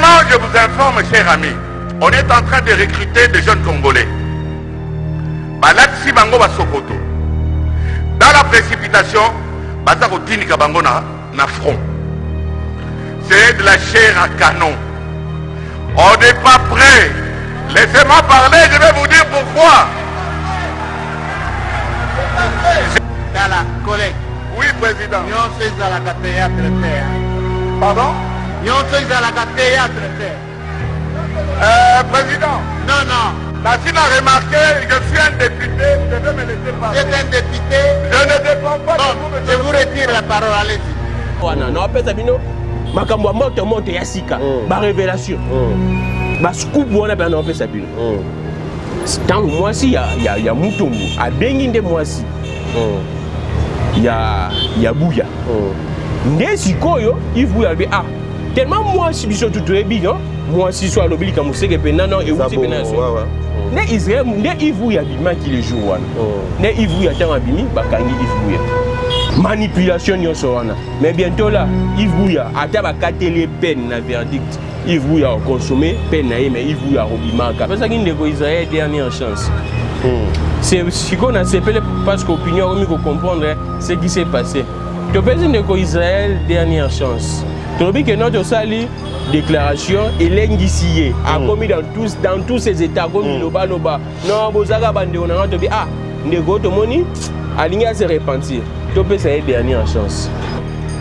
Deuxièmement, je vous informe, chers amis, on est en train de recruter des jeunes Congolais. Balatsi bango basokoto. Dans la précipitation, batako tinika bango na front. C'est de la chair à canon. On n'est pas prêt. Laissez-moi parler, je vais vous dire pourquoi. Dala, collègue. Oui, président. Nyon c'est à la théâtre terre. Pardon? Nyon c'est à la théâtre terre. Président. Non, non. Merci a remarqué, je suis un député, je vais me laisser parler. Vous êtes un député. Je ne dépends pas de vous. Je vous retire la parole, allez-y. Non, après ça, makambo ya moto monte ya sika ba révélation ba scoop wana ba na fait ça bino tant moi si ya mutumbu abengi nde moi si ya buya nde sikoyo ivuya be ah tellement moi si biso tout ebi non moi si soit lobili ka museke pe non et wuti pe na so ne Israël nde ivuya bima ki le jour wana ne ivuya tanga bimi bakangi ivuya manipulation nyonso wana mais bientôt là Yves Bouya ata bakateli peine na verdict Yves Bouya a consommé peine na mais Yves Bouya robimaka parce que ndeko Israël dernière chance c'est ce qu'on a s'appelé parce qu'opinion on peut comprendre ce qui s'est passé to pesi ndeko Israël dernière chance to bi que notre sali déclaration elengisiye a commis dans tous ces états comme loba non bozaka bande on a to bi ah ndeko to moni alinga se repentir to pesa ye dernière chance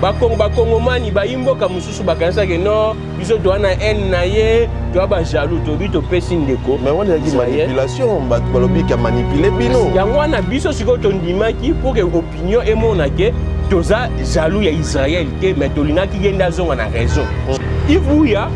bakongomani bayimboka mususu bakanisa ke non biso to wana en na ye to ba jaloux to bi to pesi ndeko mais on a dit manipulation balobi ka manipuler bino yango wana biso siko to ndimaki pour que opinion et mon ke toza jaloux ya Israël ke mais to linaki genda zonga na raison il vouya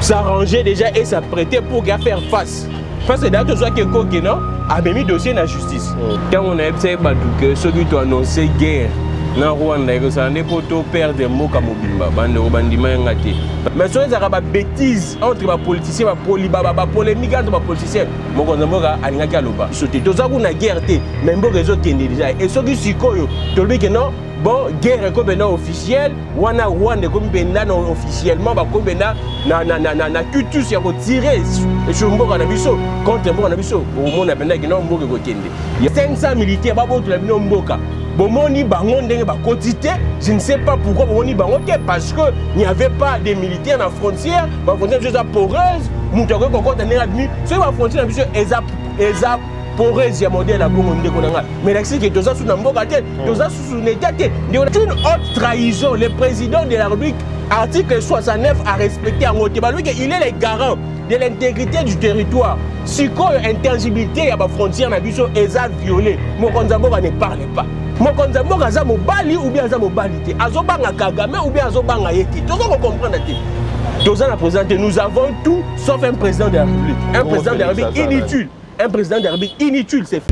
s'arranger déjà et s'apprêter pour faire face parce que dans tout ça que koke non a mis dossier na justice quand on a essayé que ceux qui ont annoncé guerre na Rwanda que ça n'est pas tout perdre des mots comme Mobimba bande bandima ngati mais so ezaka ba bêtise entre ba politiciens ba polémique entre ba politiciens moko nzamboka alingaki aloba sote toza kuna guerre te mais mbo réseau kende déjà et ceux qui sikoyo to bi que non bon guerre comme bena officiel wana Rwanda comme bena non officiellement ba comme bena na culture ya retirer et sur mboka na biso contre mboka na biso au monde bena que non mboka ko kende 500 militaires ba boto la bino mboka bomoni bango ndenge ba quantité je ne sais pas pourquoi bomoni bango parce que il n'y avait pas de militaires na frontière ba frontière juste poreuse mutako ko kota na admis so ba frontière na biso eza poreuse ya modèle la bongo ndeko nanga mais l'accès que toza sous na mboka te toza sous n'état te une haute trahison le président de la République article 69 a respecté en côté lui il est le garant de l'intégrité du territoire si quoi intangibilité ya ba frontière na biso eza violé mokonza mboka ne parle pas mokonza mboka za mobali ou bien za mobali te azobanga Kagame ou bien azobanga yeti tozo ko comprendre te toza na président nous avons tout sauf un président de la République un président de la République inutile un président de la République inutile c'est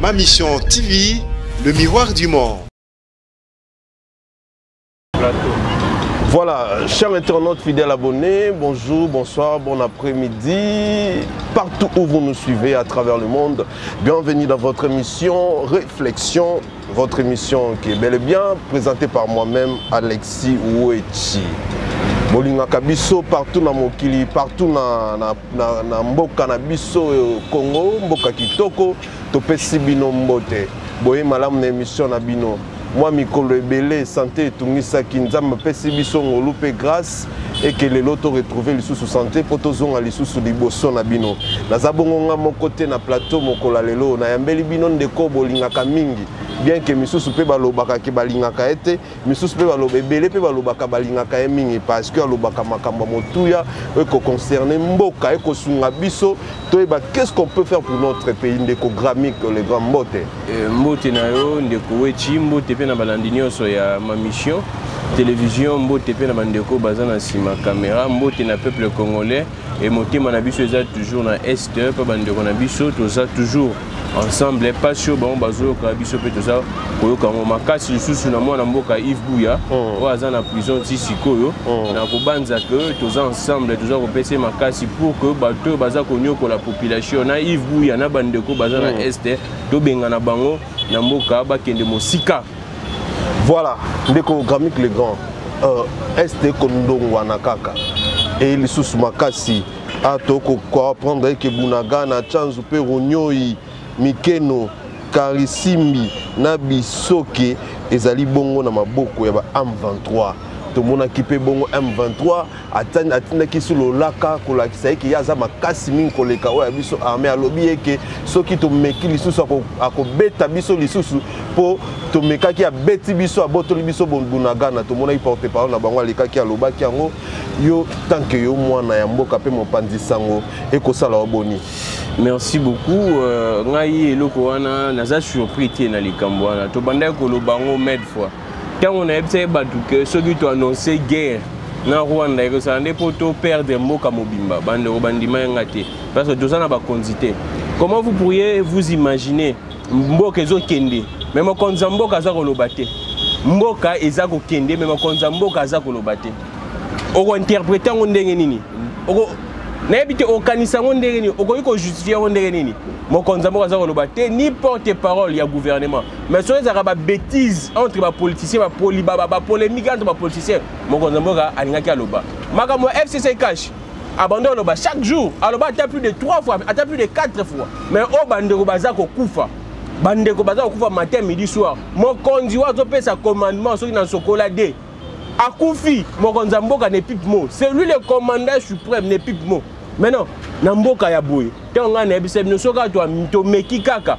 Ma Mission TV, le miroir du monde. Voilà, chers internautes fidèles abonnés, bonjour, bonsoir, bon après-midi, partout où vous nous suivez à travers le monde. Bienvenue dans votre émission Réflexion, votre émission qui est bel et bien présentée par moi-même, Alexis Ouechi. Bolinga Kabiso partout na mokili, partout na mboka na biso Congo, mboka kitoko, topesi bino mbote. Boye malamu na émission na bino. Moi mikolo ebele santé etungisa kinzamba pesi biso ngolu pe grâce et que les loto retrouver lisusu santé poto zonga lisusu liboso na bino. Naza bongo nga moko te na plateau mokola lelo na yambeli bino ndeko bolingaka mingi. Bien que misusu pe balobaka ke balingaka ete, misusu pe baloba ebele pe balobaka balingaka mingi parce que alobaka makambo motuya eko concerner mboka eko sunga biso to eba qu'est-ce qu'on peut faire pour notre pays ndeko gramique les grands mbote. Mbote na yo ndeko wechi mbote pe na balandi nyonso ya ma mission télévision mbote pe na bandeko baza na sima caméra mbote na peuple congolais et motema na biso eza toujours na est pe bandeko na biso toza toujours ensemble pas chaud bon bazo ka biso pe toza koyoka ngo makasi lisusu na mwana mboka Yves Buya o aza na prison ti sikoyo na kobanza que toza ensemble toza kopesa makasi pour que bato baza konyoko la population na Yves Buya na bandeko baza na est to benga na bango na mboka bakende mosika. Voilà, ndeko Gramik le grand est kondongo wana kaka et lisusu makasi atoko ko prendre que bunaga na chanzu pe ronyoi mikeno karisimbi na bisoke ezali bongo na maboko ya ba M23 to mona kipe bongo M23 atina kisulo laka kolakisa eki yaza makasi mingi koleka oya biso armée alobi eke soki to meki lisusu akobeta biso lisusu po to mekaki ya beti biso abotoli biso bunagana to mona porte parole na bango alekaki alobaki yango yo tanke yo mwana ya mboka pe mopanzi sango ekosala oboni. Merci beaucoup. Ngai eloko wana naza surpris tie na likambo wana to banda ko lobango med fois. Quand on a essayé de ceux qui ont annoncé guerre dans Rwanda, ils ont perdre Mboka Mobimba, parce que tout ça n'a pas quantité. Comment vous pourriez vous imaginer Mboka Ezo Kende, même quand Mboka Zako Lobate, Mboka Ezako Kende, même quand Mboka Zako Lobate. On interprète en Ndengenini. N'habite aucun sangondereni, aucun justifié ondereni. Mon konzambo kaza kolobate ni porte-parole ya gouvernement. Mais sur les arabes bêtises entre les politiciens, les polémiques entre les politiciens, mon konzambo ka alingaki aloba. Makamo FCC cash abandonne aloba chaque jour. Aloba atteint plus de 3 fois, atteint plus de 4 fois. Mais au bandeko bazako kufa. Bandeko bazako kufa matin, midi, soir. Mon konziwa zope sa commandement sur dans chocoladé. Akoufi, mon konzamboka ne pipe mot. C'est lui le commandant suprême ne pipe mot. Maintenant, Namboka ya boye. Quand on a nebisem no soka to meki kaka.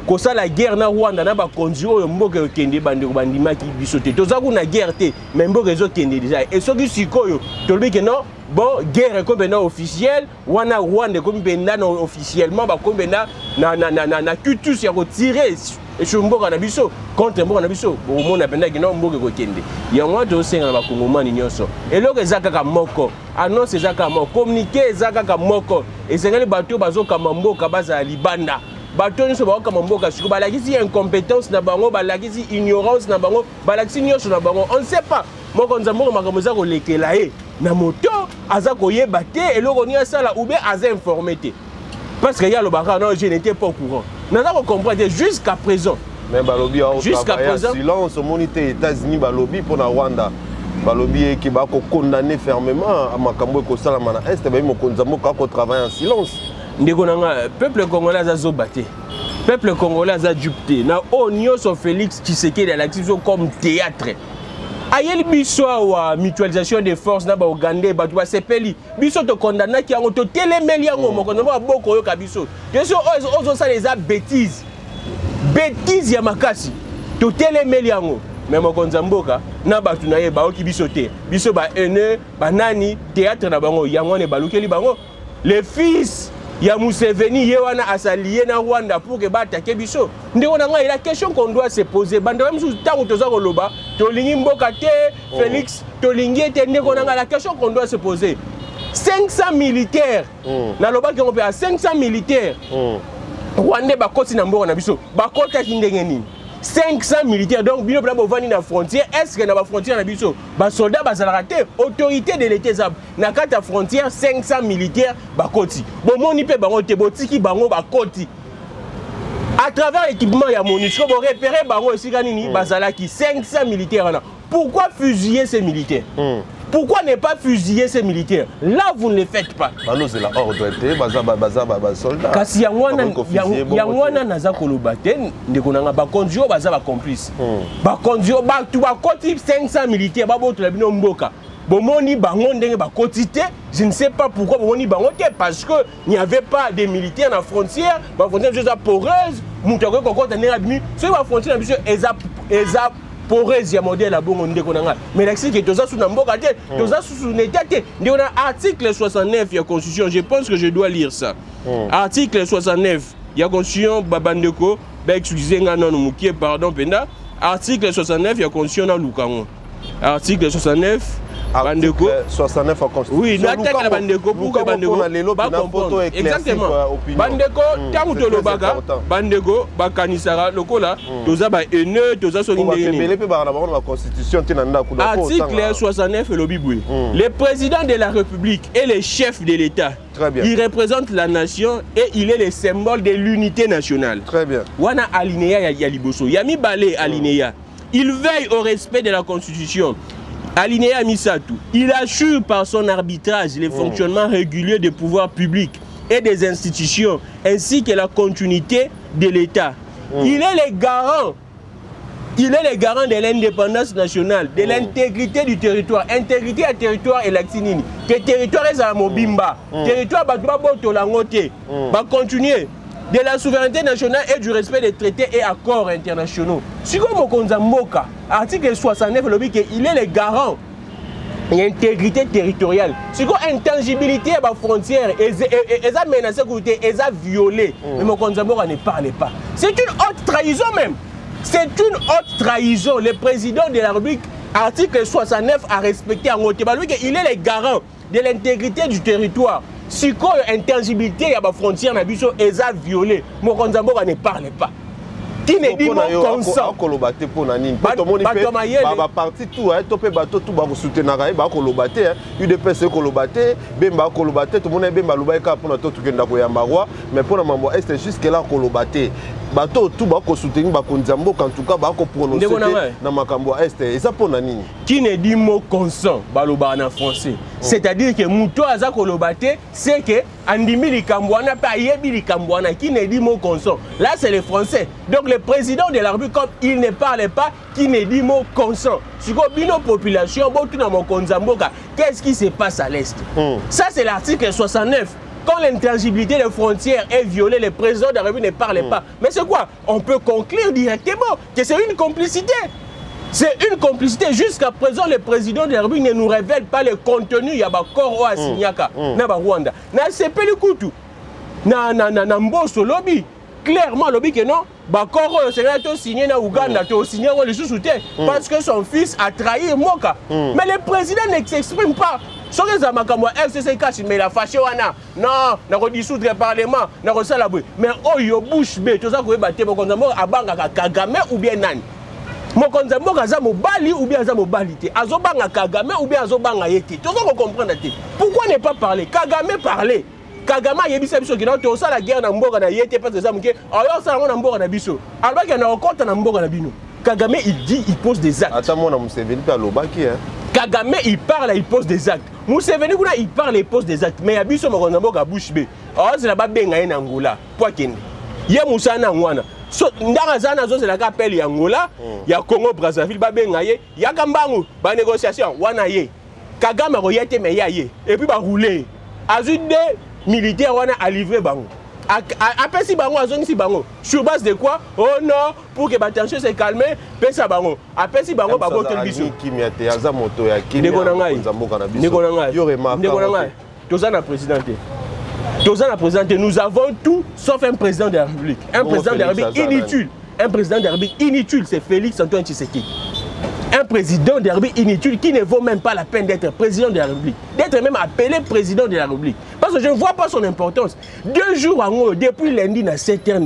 Kosa la guerre na Rwanda na ba konzio mboka kende bandeko bandima ki bisote. Toza ku na guerre te, mais mboka zo kende déjà. Et soki sikoyo, to le que non, bon guerre comme na officiel, wana Rwanda comme benda non officiellement ba comme benda na culture ya retirer et sur mboka na biso contre mboka na biso. Au monde benda ki non mboka ko kende. Ya mwa to senga ba kongomani nyonso. Et loko ezaka ka moko. Annonce ezaka moko, communiquer ezaka ka moko. Et sengeli bato bazo ka mboka baza libanda. Bato nyonso ba ka mboka siko balakisi incompétence na bango, balakisi ignorance na bango, balakisi nyonso na bango. On ne sait pas. Moko nzambo makambo za ko lekela e. Na moto aza koyeba te eloko ni asala ou bien aza informé te. Parce que ya lo baka non, je n'étais pas au courant. Naza ko comprendre jusqu'à présent. Mais balobi jusqu'à présent silence au monité États-Unis balobi pour na Rwanda. Balobi qui va condamner fermement à makambo ko sala mana est ba mo konzambo ko travailler en silence. Ndeko nanga peuple congolais a zobate. Peuple congolais a dupé. Na onyo so Félix Tshisekedi l'activité comme théâtre. Ayeli biso wa mutualisation des forces na ba Ougandais ba tuba sepeli. Biso to condamner ki yango to telemeli yango mo konzambo boko yo kabiso. Biso ozo ça les bêtises. Bêtises ya makasi. To telemeli yango. Mais mon konzamboka na batu na ye ba oki biso te. Biso ba ene ba nani théâtre na bango yango ne balukeli bango. Les fils ya Museveni ye wana asalié na Rwanda pour que ba attaquer biso. Ndeko na nga la question qu'on doit se poser banda même sous tango toza koloba to lingi mboka te Félix to lingi te ndeko na nga la question qu'on doit se poser. 500 militaires. Na loba ki on peut à 500 militaires. Rwanda ba koti na mboka na biso. Ba kota ki ndenge nini? 500 militaires, donc bino bla bovani na frontière, est-ce que na ba frontière na biso ba soldats ba zalaraté autorité de l'état zab na kata frontière 500 militaires ba koti bon moni pe bango te botiki bango ba koti à travers l'équipement ya MONUSCO bo repérer bango esika nini ba zalaki 500 militaires là. Pourquoi fusiller ces militaires? Pourquoi ne pas fusiller ces militaires? Là, vous ne le faites pas. C'est la ordre, baza soldat. Kasi yangwana naza kolobate ndekonanga ba kondio baza ba complice. Ba kondio ba tu ba koti 500 militaires ba boto la bino mboka. Bomoni bango ndenge ba kotité, je ne sais pas pourquoi bomoni bango parce que il n'y avait pas de militaires na frontière, ba frontière juste poreuse, mutako ko kota ndenge bimi, so ba frontière na biso eza poreuse ya modèle à bongo ndeko nanga. Mais l'axi que toza sous na mboka te, toza sous n'état te. Ndeko na article 69 ya constitution, je pense que je dois lire ça. Article 69 ya constitution babandeko ba excusez nga non mukie pardon penda. Article 69 ya constitution na lukango. article 69 Bandeko 69 en constitution. Oui, n'attaque la Bandeko pour que Bandeko va comprendre. Exactement. Bandeko, tant que le baga, Bandeko, Bakanisara, le cola, tous a haineux, tous a la constitution. Article 69 le Biboui. Le président de la République est le chef de l'État. Très bien. Il représente la nation et il est le symbole de l'unité nationale. Très bien. Wana alinéa Yaliboso. Yami Balé alinéa. Il veille au respect de la Constitution. Alinéa Misatou. Il assure par son arbitrage le fonctionnement régulier des pouvoirs publics et des institutions, ainsi que la continuité de l'État. Il est le garant. Il est le garant de l'indépendance nationale, de l'intégrité du territoire. Intégrité à territoire et l'actinini. Que territoire est à Mobimba. Territoire va continuer. De la souveraineté nationale et du respect des traités et accords internationaux. Si comme Mokonzamboka, article 69, il est le garant de l'intégrité territoriale. Si comme intangibilité à la frontière, ils ont menacé, ils ont violé. Mais Mokonzamboka ne parle pas. C'est une haute trahison même. C'est une haute trahison. Le président de la République, article 69, a respecté en Ngote. Il est le garant de l'intégrité du territoire. Si quoi intangibilité à la frontière na biso eza violé, Mokonzamboka ne parle pas. Qui ne dit mon consent. Kolobate pour nani. Ba parti tout hein, topé bateau tout ba soutenir ba kolobate, UDPS kolobate, bemba kolobate, tout le monde bemba lubaika pour notre tout kenda ko yamba roi, mais pour la mambo est jusque là kolobate. Bateau tout ba ko soutenir ba Konzamboka en tout cas ba ko prononcer na makambo est et ça pour nani. Qui ne dit mot consent baloba en français. C'est-à-dire que muto aza kolobate, c'est que andimi likambwana pa yebi likambwana qui ne dit mot consent. Là c'est les français. Donc le président de la République, comme il ne parle pas, qui ne dit mot consent. Si vous avez une population, qu'est-ce qui se passe à l'Est? Ça, c'est l'article 69. Quand l'intangibilité des frontières est violée, le président de la République ne parle pas. Mais c'est quoi? On peut conclure directement que c'est une complicité. C'est une complicité. Jusqu'à présent, le président de la République ne nous révèle pas le contenu. Il y a un corps à Signaka, na Rwanda. Na CP le Koutou, na Mboso lobby. Clairement, lobby que non, Bakoro, c'est là que signé na Ouganda, tu as signé le sous-souté parce que son fils a trahi Moka. Mais le président ne s'exprime pas. Ce que ça m'a dit, FCC cache, mais la fâché, non, on a dissoudre le Parlement, on a salaboué. Mais oh, yo bouche bé, tout ça, vous battez, mon condamnement à Banga Kagame ou bien Nani. Mon condamnement à Zamobali ou bien Zamobalité. Azobanga Kagame ou bien Azobanga Yeti. Tout ça, vous comprenez. Pourquoi ne pas parler? Kagame parler. Kagama yebisa biso kina to sala guerre na mboka na yete parce que ça muke ayo sala na mboka na biso alba ki na okota na mboka na bino. Kagame il dit, il pose des actes. Attends moi na Museveni pa lobaki hein. Kagame il parle, il pose des actes. Museveni kuna il parle, il pose des actes. Mais ya biso mo mboka bouche be. Oh c'est la ba benga na Angola. Poa kende. Ye Musa na ngwana. So ndanga zana zo c'est la appel ya Angola, ya Congo Brazzaville ba benga ye, ya kambangu ba négociation wana ye. Kagame ro yete me ya ye et puis ba rouler. Azude militaire on a livré bango. Après si bango azongi si bango. Sur base de quoi? Oh non, pour que la tension se calme, pesa bango. Après si bango babo tel biso. Kimiate aza moto ya Kenya. Negonangai. Negonangai. Tozana présidenté. Tozana présidenté, nous avons tout sauf un président de la République. Un président de la République inutile. Un président de la République inutile, c'est Félix Antoine Tshisekedi. Un président de la République inutile qui ne vaut même pas la peine d'être président de la République. D'être même appelé président de la République. Parce que je ne vois pas son importance. 2 jours en haut, depuis lundi, dans 7 heures,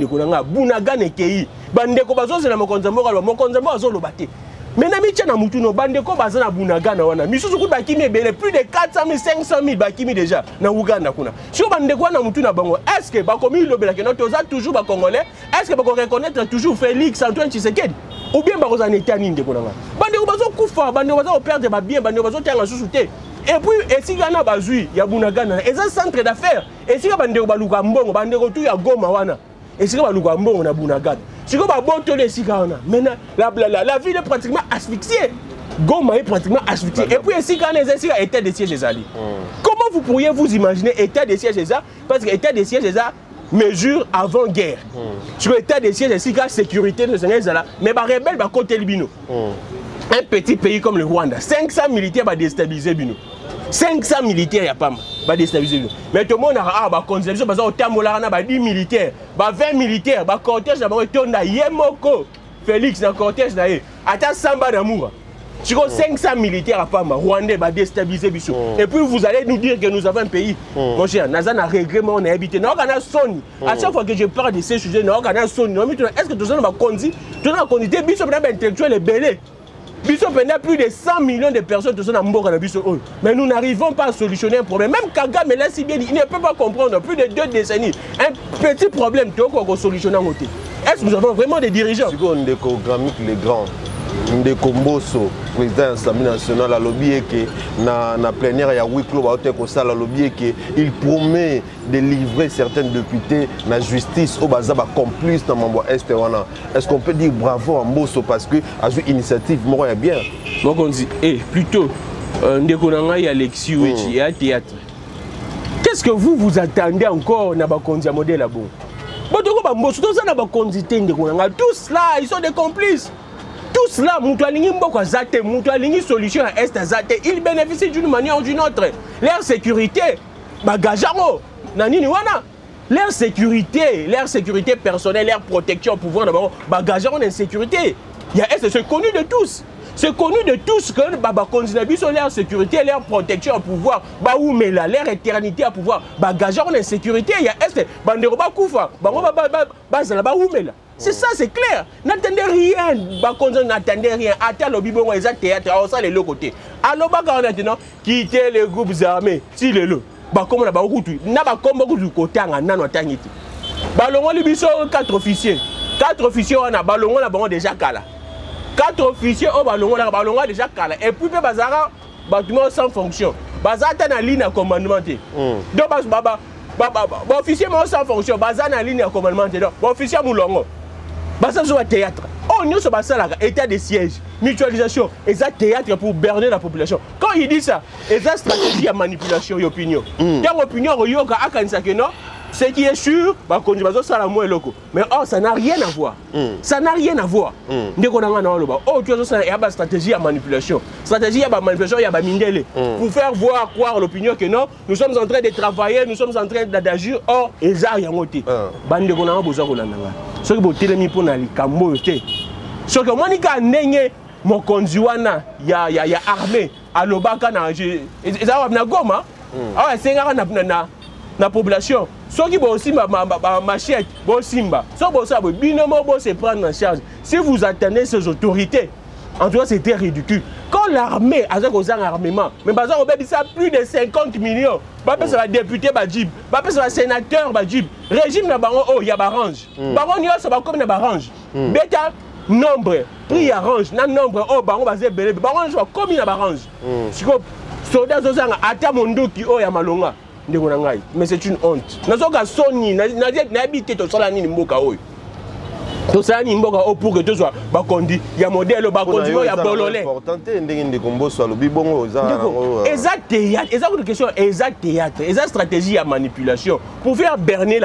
Bounaga Nekei, Bandeko Bazo, c'est la Mokonzamboka, Mokonzamboka, Bazo, Lobate. Mais Namitia Namoutuno, Bandeko Bazo, Bounaga, Nawana, Misusuku Bakimi, plus de 400 000, 500 000 Bakimi déjà, dans Ouganda. Si Bandeko Namoutuno, est-ce que Bakomi Lobelakeno, toujours Congolais, est-ce que Bako reconnaître toujours Félix Antoine Tshisekedi? Ou bien Bako Zanetia Ninde Konanga? Bandeko Bazo Koufa, Bandeko Bazo perdre ma bien, Bandeko Bazo Tianga Sous-Souté. Et puis, et si Gana Bazui, il y a Bounagana, et c'est un centre d'affaires. Et si Bandeko Baluka Mbongo, Bandeko tout, il y a Goma Wana. Et si Baluka Mbongo, on a Bounagana. Si vous avez si maintenant, la ville est pratiquement asphyxiée. Goma est pratiquement asphyxiée. Et puis, si Gana est état de siège des alliés. Comment vous pourriez vous imaginer état de siège des alliés? Parce que état de siège des alliés mesure avant-guerre. Sur l'état de siège des alliés, sécurité de ces alliés, mais les rebelles vont côté Bino. Un petit pays comme le Rwanda, 500 militaires vont déstabiliser Bino. 500 militaires, il n'y a pas de déstabiliser Bino. Mais tout le monde a conception, parce que 10 militaires, 20 militaires, cortège, Yemoko, Félix, dans cortège, attends Samba d'amour. Si 500 militaires à Pamba, Rwandais va déstabiliser Bissot. Et puis vous allez nous dire que nous avons un pays. Mon cher, Nazan a règlement, on a habité. À chaque fois que je parle de ces sujets, est-ce que tout ça va conduire? Tout ça va conduire. Bissot, intellectuel est belé. Bissot, plus de 100 millions de personnes, tout ça mais nous n'arrivons pas à solutionner un problème. Même Kagame, là, si bien, il ne peut pas comprendre. Plus de 2 décennies. Un petit problème, tu vas solutionner en côté. Est-ce que nous avons vraiment des dirigeants? Si on décogramme les grands, Ndeko Mbosso, président de l'Assemblée nationale, a lobbyé que na plénière il y a 8 clubs à lobbyé que il promet de livrer certains députés na justice au bazaba complice dans Mambo Est. Est-ce qu'on peut dire bravo à Mbosso parce que a joué initiative moi est bien. Moi on dit plutôt Ndeko nanga ya Alexis Wechi à théâtre. Qu'est-ce que vous attendez encore na ba kondia modèle là bon? Tous là, ils sont des complices. Tous là, solution à Est, ils bénéficient d'une manière ou d'une autre. Leur sécurité, leur sécurité personnelle, leur protection, pouvoir d'abord, bagageron insécurité. C'est connu de tous. C'est connu de tous que Baba Konzinabi sont leur sécurité, leur protection à pouvoir, Baoumela, leur éternité à pouvoir, bagageron insécurité, il y a Est, Banderoba Koufa, Baoumela. C'est ça, c'est clair. N'attendez rien, n'attendez rien. Attends le bibon, ils ont théâtre, ça les deux côtés. Alors, maintenant, quitter les groupes armés, si les deux, comme on a beaucoup de côté, on a tangiti. Ballon, les 4 officiers. 4 officiers, on a ballon, on a déjà cala. 4 officiers au ballon, on a déjà cala. Et puis, bazara, bâtiment sans fonction. Bazara, t'as une ligne à commandement. Donc, officier sans fonction, bazara, une ligne à commandement. Officier moulongo. Bazara, sur le théâtre. Oh, nous sommes état de siège, mutualisation, et ça théâtre pour berner la population. Quand il dit ça, et ça stratégie à manipulation et opinion. Dans l'opinion, ce qui est sûr, mais oh, ça n'a rien à voir. Ça n'a rien à voir. Oh, tu as il y a une stratégie à manipulation. Stratégie à manipulation, il y a mindele. Pour faire voir, croire l'opinion que non, nous sommes en train de travailler, nous sommes en train d'agir. Or, et ça, il y a un côté. Bande de gens besoin de ce que vous avez pour les cambo. Ce que moi, je mon conduana, il y a armée à l'obaka, il y a goma. Ah, c'est la population. Ceux qui ont aussi machette, bon simba, ceux qui ont binomo, bon se prendre en charge. Si vous attendez ces autorités, en tout cas c'était ridicule. Quand l'armée a un armement, mais par exemple on ça plus de 50 millions, pas ça va député Badjib, pas ça va sénateur Badjib, régime na baron oh il y a barange, baron yo ça va comme na barange, bêta nombre, prix arrange, na nombre oh baron va se belé, baron va comme na barange. Si que soldats ozanga ata mondo ki oh ya malonga. Mais c'est une honte. Nous sommes à Sony, nous habité tout ça mboka oyo. Tout ça mboka o pour que tout soit bakondi, il y a modèle bakondi, il y a bololé. Important ndenge kombo so lobi bongo za. Exact théâtre, exact question, exact théâtre, exact stratégie à manipulation pour faire berner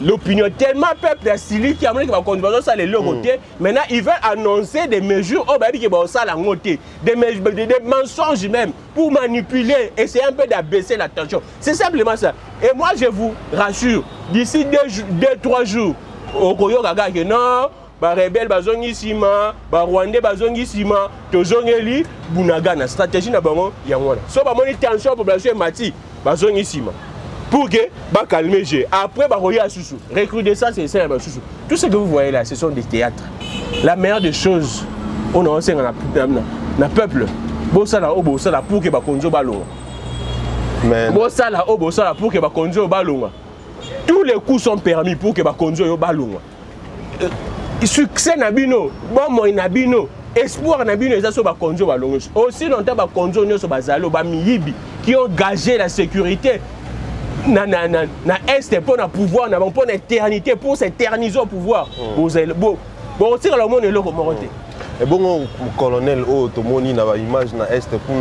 l'opinion tellement peuple asili qui a montré que va conduire ça les côté. Maintenant ils veulent annoncer des mesures au baby qui va ça la côté, des mensonges même pour manipuler, essayer un peu d'abaisser la tension. C'est simplement ça. Et moi je vous rassure, d'ici 2-3 jours au Koyo Gaga que non, ba rebelle bazongi sima, ba Rwandais bazongi sima, tozongeli bunaga na stratégie na bango yango. So ba moni tension population mati bazongi sima. Pour que calmer jeu. Après recrudescence c'est ça. Tout ce que vous voyez là, ce sont des théâtres. La meilleure des choses, on a enseigné dans peuple. Bossala pour que bakonzo balonga. Bossala pour que bakonzo balonga. Tous les coups sont permis pour que bakonzo balonga. Succès nabino, bon moi nabino, espoir nabino ça so bakonzo balonga. Aussi longtemps bakonzo nyo so bazalo ba miyibi qui ont gagé la sécurité. Na Est pour le pouvoir, pour l'éternité, pour s'éterniser au pouvoir. Bon, c'est le monde est là comme moralité. Et bon, colonel, Otomoni n'a pas image na Est pour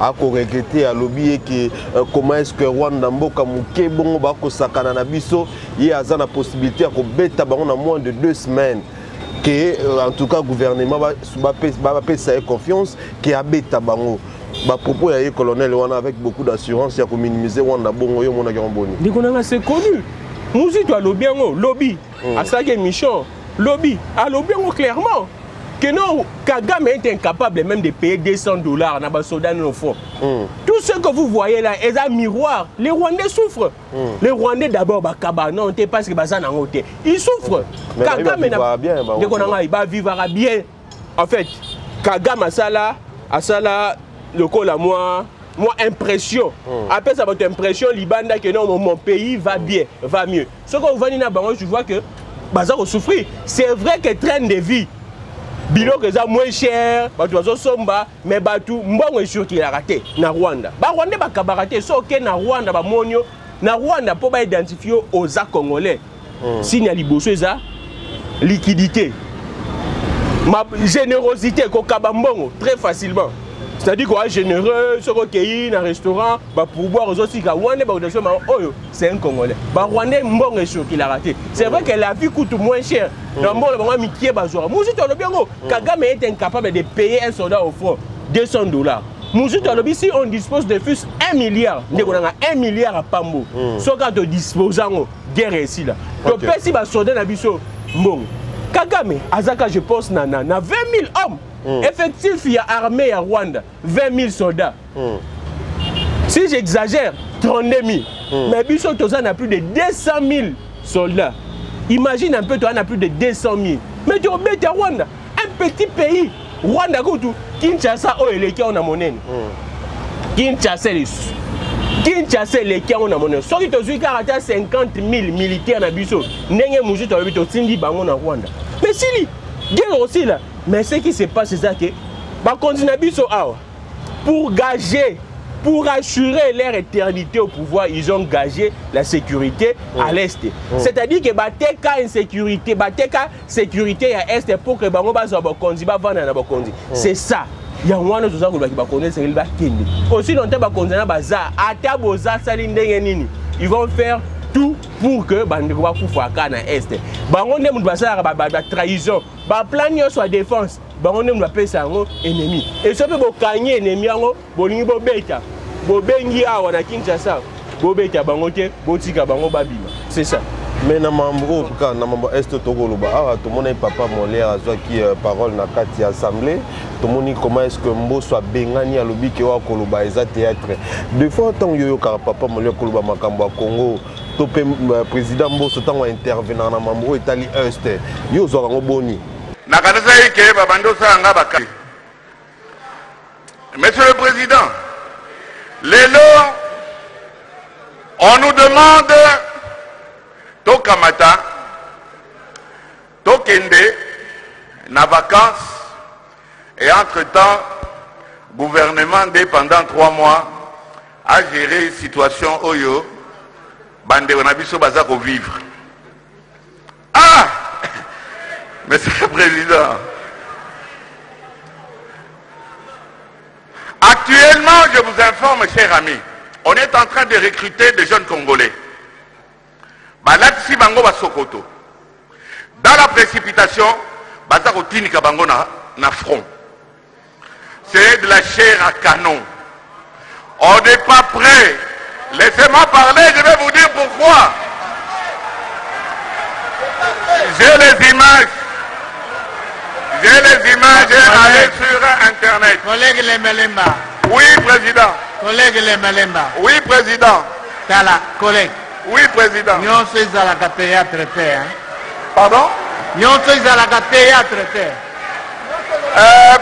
a regretter à lobby que comment est-ce que Rwanda mboka muke bon bako sakana na biso, il y a la possibilité à beta en moins de 2 semaines. Que en tout cas gouvernement va payer confiance qui a beta bango. Propos ya colonel avec beaucoup d'assurance il y a minimiser Rwanda bongo yo mona boni. C'est connu. Muzi to lobby lobby à ça mission lobby à lobby clairement. que non, Kagame est incapable même de payer $200 dans les soldats au fond. Tout ce que vous voyez là est un miroir. Les Rwandais souffrent. Les Rwandais d'abord, non, parce que ils souffrent. Kagame va vivre bien. En fait, Kagame a ça là, le col à moi impression. Après ça, votre impression, Libanda, que non, mon pays va bien, va mieux. Ce que vous voyez là, je vois que Bazar souffrir. C'est vrai que train de vie. Bilo que ça moins cher, mais tout mbongo est qui a raté na Rwanda. Ba Rwanda ba kabaraté so que na Rwanda ba monio na Rwanda pour ba identifier aux Congolais. Signe liboso eza liquidité. Ma générosité ko kabambongo très facilement. C'est-à-dire qu'on est généreux, ce qu'on est dans un restaurant, pour boire aux autres, c'est un Congolais. Rwandais, bon est qu'il a raté. C'est vrai que la vie coûte moins cher. Dans le monde, Kagame est incapable de payer un soldat au front $200. Si on dispose de plus 1 milliard, on a 1 milliard à Pambo. Ce qu'on dispose de guerre ici. Donc, si les soldats sont Kagame, Azaka, je pense, na 20 000 hommes. Effectif, il y a armée à Rwanda, 20 000 soldats. Si j'exagère, 32 000. Mais Bissot Toza n'a plus de 200 000 soldats. Imagine un peu, toi, on a plus de 200 000. Mais tu embêtes à Rwanda, un petit pays. Rwanda, Kinshasa, oh, les qui ont a monnaie. Kinshasa, les qui ont a monnaie. Soit tu as 50 000 militaires à Bissot, n'est-ce pas Moujito, tu as dit Bangon à Rwanda. Mais si, guerre aussi là. Mais ce qui se passe, c'est ça que pour gager, pour assurer leur éternité au pouvoir, ils ont gagé la sécurité à l'Est. C'est-à-dire que Bateka insécurité, Bateka sécurité à l'Est pour que Bango Bazo Bakondi, Bavana Bakondi. C'est ça. Il y a un autre qui va connaître, c'est le Bakendi. Aussi longtemps Bakondi na Baza, Ataboza Salinde, ils vont faire tout pour que Bandeko Kufaka na Est. Bango ne moussa la trahison. Ba plan soit défense. Bango ne moussa ça ennemi. Et ça peut gagner ennemi ango bolingi bobeta. Bobengi awa na Kinshasa. Bobeta bango te botika bango babima. C'est ça. Mais na mambo ka na mambo Est Togoloba ah tout monde papa Molé azwa qui parole na kati assemblée. Tout monde comment est-ce que Mboso a bengani alobi ke wa koloba eza théâtre. Deux fois tant yo ka papa Molé koloba makambo Congo. Le président Mboso tant intervenant dans Mambo Italie Est yo zo boni nakatasa ike babando sanga bakati. Monsieur le président, lelo on nous demande tokamata tokende na vacances et entre-temps gouvernement pendant 3 mois a géré situation oyo bande on a biso baza ko vivre. Ah, monsieur le président, actuellement je vous informe, chers amis, on est en train de recruter des jeunes Congolais. Balatisi bango basokoto. Dans la précipitation, baza ko tinika bango na front. C'est de la chair à canon. On n'est pas prêt. Laissez-moi parler, je vais vous dire pourquoi. J'ai les images. Allez sur Internet. Collègue Lemelemba. Oui, président. Collègue Lemelemba. Oui, président. Tala, collègue. Oui, président. Nyon sois à la théâtre terre. Pardon? Nyon sois à la théâtre terre.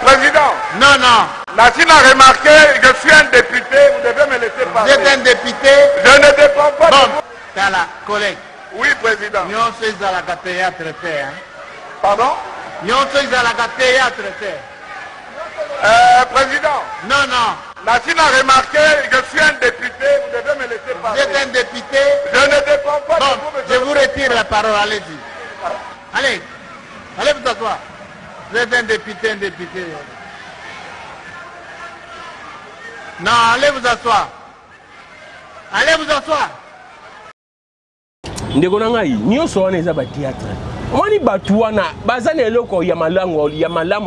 Président. Non, non. Nassine a remarqué, je suis un député, vous devez me laisser parler. Vous êtes un député. Je ne dépends pas de vous. Tala, collègue. Oui, président. Nyon sois à la théâtre terre. Pardon? Nyon sois à la théâtre terre. Président. Non, non. Nassine a remarqué, je suis un député, vous devez me laisser parler. Vous êtes un député. Je ne dépends pas de vous. Je vous retire la parole, allez-y. Allez, allez vous asseoir. Vous êtes un député, Non, allez vous asseoir. Allez vous asseoir. Ndeko na ngai, nyonso wana eza ba théâtre. Moni batu wana bazana eloko ya malamu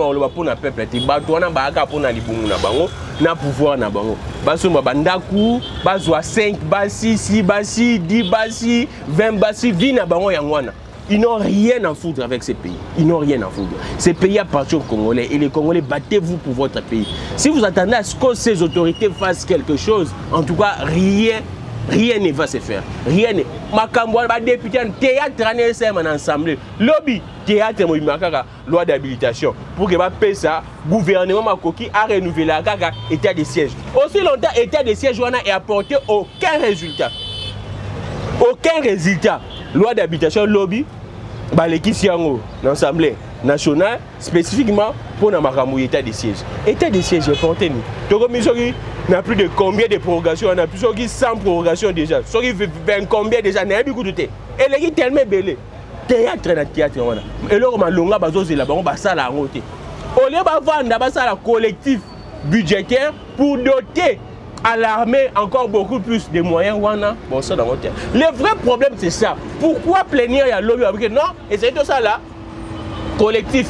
oloba pona peuple te batu wana baaka pona libungu na bango na pouvoir na bango. Basomba bandaku, bazwa 5 basi, 6 basi, 10 basi, 20 basi vina bango yango wana. ils n'ont rien à foutre avec ces pays. Ils n'ont rien à foutre. Ces pays appartiennent aux Congolais et les Congolais, battez-vous pour votre pays. Si vous attendez à ce que ces autorités fassent quelque chose, en tout cas, rien ne va se faire. Rien ne. Makambo, les députés, théâtre, en assemblée. Lobby, théâtre, loi d'habilitation. Pour que le gouvernement Makoki a renouvelé l'état de siège. Aussi longtemps, l'état de siège n'a apporté aucun résultat. Aucun résultat. Loi d'habitation, lobby, l'équipe l'Assemblée nationale, spécifiquement pour l'état de siège. L'état de siège est porté. On a plus de combien de prorogations? On a plus de 100 prorogations déjà. Sur 20 combien déjà? On a beaucoup de thé. Et les gens tellement belle. Théâtre na théâtre. Et là, on a longa bazozi là-bas, on va ça la route. Au lieu de vendre ça la collectif budgétaire pour doter à l'armée encore beaucoup plus de moyens. Bon, ça dans mon terre. Le vrai problème, c'est ça. Pourquoi plénière il y a lobby avec non? Et c'est tout ça là. Collectif.